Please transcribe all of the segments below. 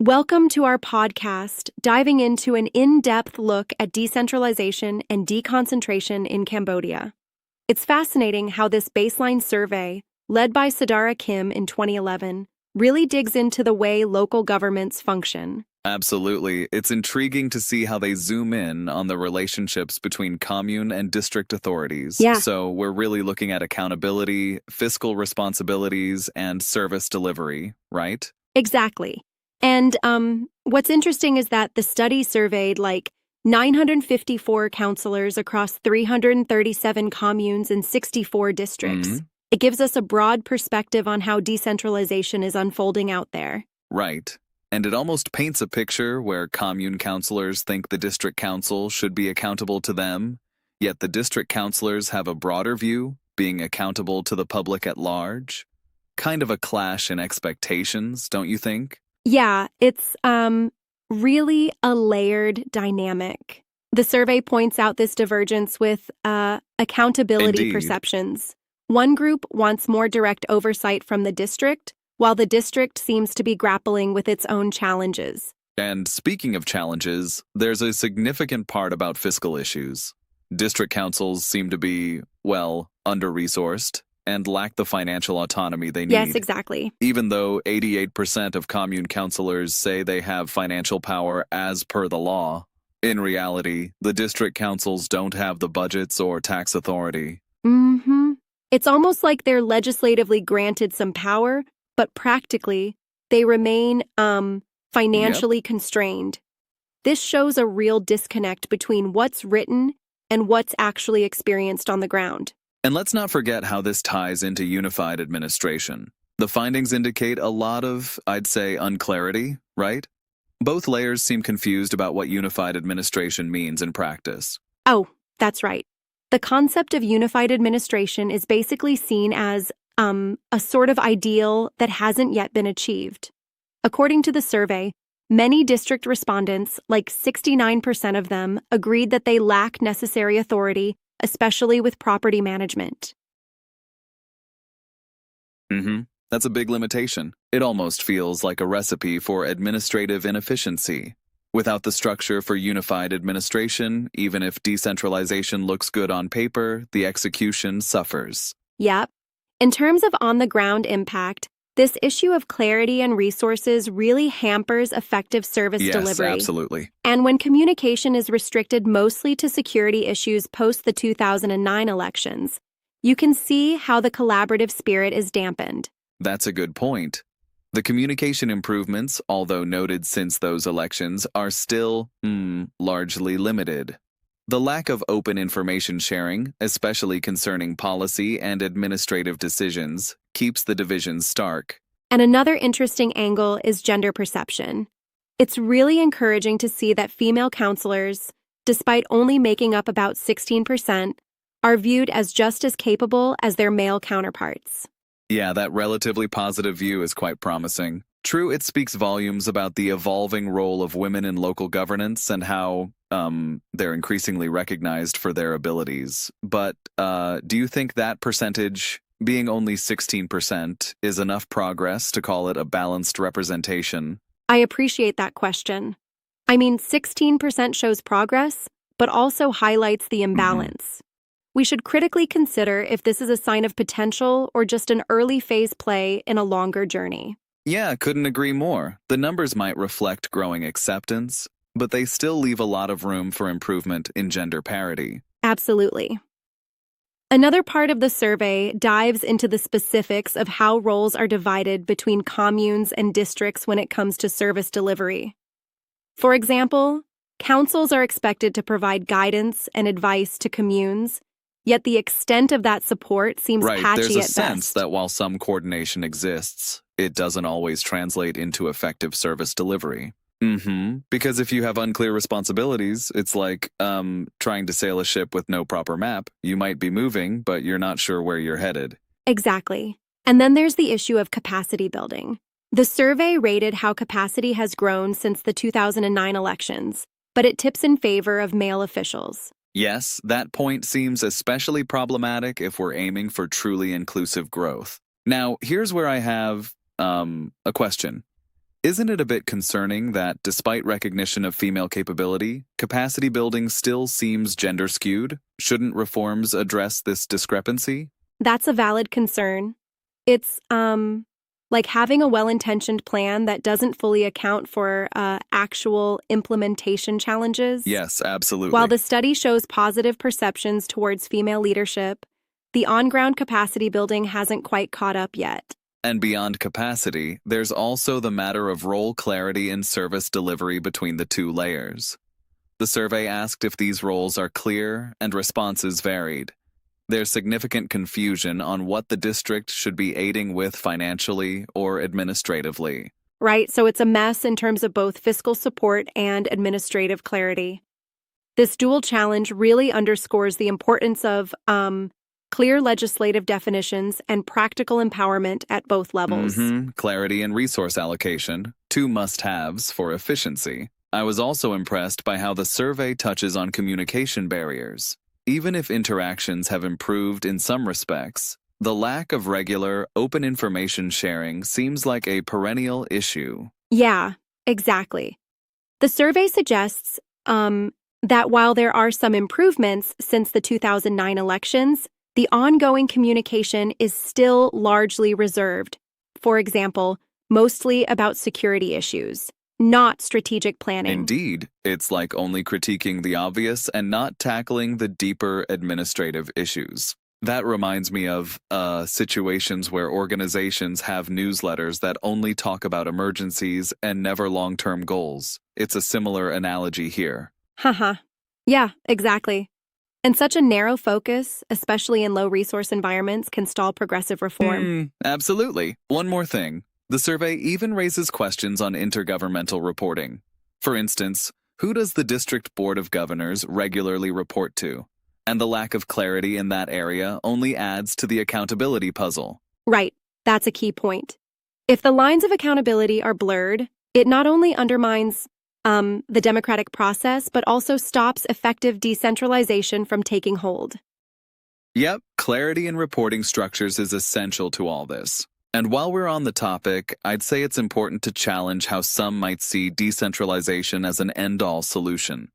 Welcome to our podcast, diving into an in-depth look at decentralization and deconcentration in Cambodia. It's fascinating how this baseline survey, led by Sedara Kim in 2011, really digs into the way local governments function. Absolutely. It's intriguing to see how they zoom in on the relationships between commune and district authorities. Yeah. So we're really looking at accountability, fiscal responsibilities, and service delivery, right? Exactly. And what's interesting is that the study surveyed 954 councillors across 337 communes in 64 districts. Mhm. It gives us a broad perspective on how decentralization is unfolding out there. Right. And it almost paints a picture where commune councillors think the district council should be accountable to them, yet the district councillors have a broader view, being accountable to the public at large. Kind of a clash in expectations, don't you think? Yeah, it's really a layered dynamic. The survey points out this divergence with accountability Indeed. perceptions. One group wants more direct oversight from the district, while the district seems to be grappling with its own challenges. And speaking of challenges, there's a significant part about fiscal issues. District councils seem to be, under-resourced and lack the financial autonomy they need. Yes, exactly. Even though 88% of commune councillors say they have financial power as per the law, in reality, the district councils don't have the budgets or tax authority. It's almost like they're legislatively granted some power, but practically, they remain financially constrained. This shows a real disconnect between what's written and what's actually experienced on the ground. And let's not forget how this ties into unified administration. The findings indicate a lot of, I'd say, unclarity, right? Both layers seem confused about what unified administration means in practice. Oh, that's right. The concept of unified administration is basically seen as a sort of ideal that hasn't yet been achieved. According to the survey, many district respondents, like 69% of them, agreed that they lack necessary authority, especially with property management. That's a big limitation. It almost feels like a recipe for administrative inefficiency. Without the structure for unified administration, even if decentralization looks good on paper, the execution suffers. Yep. In terms of on-the-ground impact, this issue of clarity and resources really hampers effective service delivery. Yes, absolutely. And when communication is restricted mostly to security issues post the 2009 elections, you can see how the collaborative spirit is dampened. That's a good point. The communication improvements, although noted since those elections, are still, largely limited. The lack of open information sharing, especially concerning policy and administrative decisions, keeps the divisions stark. And another interesting angle is gender perception. It's really encouraging to see that female councillors, despite only making up about 16%, are viewed as just as capable as their male counterparts. Yeah, that relatively positive view is quite promising. True, it speaks volumes about the evolving role of women in local governance and how, they're increasingly recognized for their abilities. But, do you think that percentage, being only 16%, is enough progress to call it a balanced representation? I appreciate that question. I mean, 16% shows progress, but also highlights the imbalance. We should critically consider if this is a sign of potential or just an early phase play in a longer journey. Yeah, couldn't agree more. The numbers might reflect growing acceptance, but they still leave a lot of room for improvement in gender parity. Absolutely. Another part of the survey dives into the specifics of how roles are divided between communes and districts when it comes to service delivery. For example, councils are expected to provide guidance and advice to communes, yet the extent of that support seems patchy at best. There's a sense that while some coordination exists, it doesn't always translate into effective service delivery. Because if you have unclear responsibilities, it's like trying to sail a ship with no proper map. You might be moving, but you're not sure where you're headed. Exactly. And then there's the issue of capacity building. The survey rated how capacity has grown since the 2009 elections, but it tips in favor of male officials. Yes, that point seems especially problematic if we're aiming for truly inclusive growth. Now, here's where I have a question. Isn't it a bit concerning that, despite recognition of female capability, capacity building still seems gender-skewed? Shouldn't reforms address this discrepancy? That's a valid concern. It's, like having a well-intentioned plan that doesn't fully account for actual implementation challenges. Yes, absolutely. While the study shows positive perceptions towards female leadership, the on-ground capacity building hasn't quite caught up yet. And beyond capacity, there's also the matter of role clarity and service delivery between the two layers. The survey asked if these roles are clear, and responses varied. There's significant confusion on what the district should be aiding with financially or administratively. Right, so it's a mess in terms of both fiscal support and administrative clarity. This dual challenge really underscores the importance of clear legislative definitions and practical empowerment at both levels. Clarity and resource allocation, two must-haves for efficiency. I was also impressed by how the survey touches on communication barriers. Even if interactions have improved in some respects, the lack of regular, open information sharing seems like a perennial issue. Yeah, exactly. The survey suggests that while there are some improvements since the 2009 elections, the ongoing communication is still largely reserved. For example, mostly about security issues, not strategic planning. Indeed, it's like only critiquing the obvious and not tackling the deeper administrative issues. That reminds me of situations where organizations have newsletters that only talk about emergencies and never long-term goals. It's a similar analogy here. Haha. Yeah, exactly. And such a narrow focus, especially in low-resource environments, can stall progressive reform. Absolutely. One more thing. The survey even raises questions on intergovernmental reporting. For instance, who does the District Board of Governors regularly report to? And the lack of clarity in that area only adds to the accountability puzzle. Right. That's a key point. If the lines of accountability are blurred, it not only undermines the democratic process, but also stops effective decentralization from taking hold. Yep, clarity in reporting structures is essential to all this. And while we're on the topic, I'd say it's important to challenge how some might see decentralization as an end-all solution.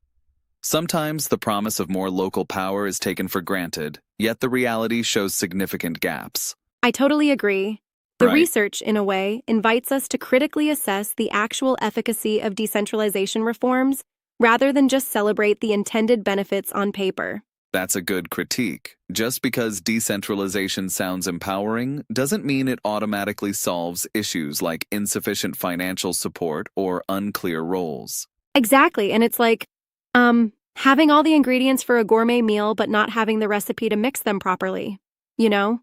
Sometimes the promise of more local power is taken for granted, yet the reality shows significant gaps. I totally agree. The Right. research, in a way, invites us to critically assess the actual efficacy of decentralization reforms rather than just celebrate the intended benefits on paper. That's a good critique. Just because decentralization sounds empowering doesn't mean it automatically solves issues like insufficient financial support or unclear roles. Exactly, and it's like, having all the ingredients for a gourmet meal but not having the recipe to mix them properly, you know?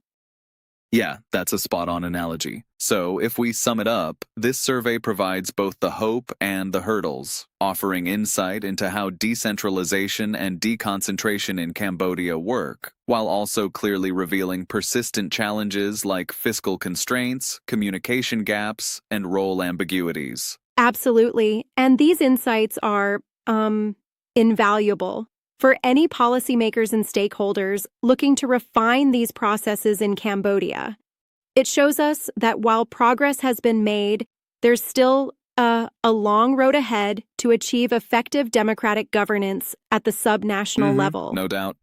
Yeah, that's a spot-on analogy. So, if we sum it up, this survey provides both the hope and the hurdles, offering insight into how decentralization and deconcentration in Cambodia work, while also clearly revealing persistent challenges like fiscal constraints, communication gaps, and role ambiguities. Absolutely, and these insights are, invaluable for any policymakers and stakeholders looking to refine these processes in Cambodia. It shows us that while progress has been made, there's still a long road ahead to achieve effective democratic governance at the subnational level. No doubt.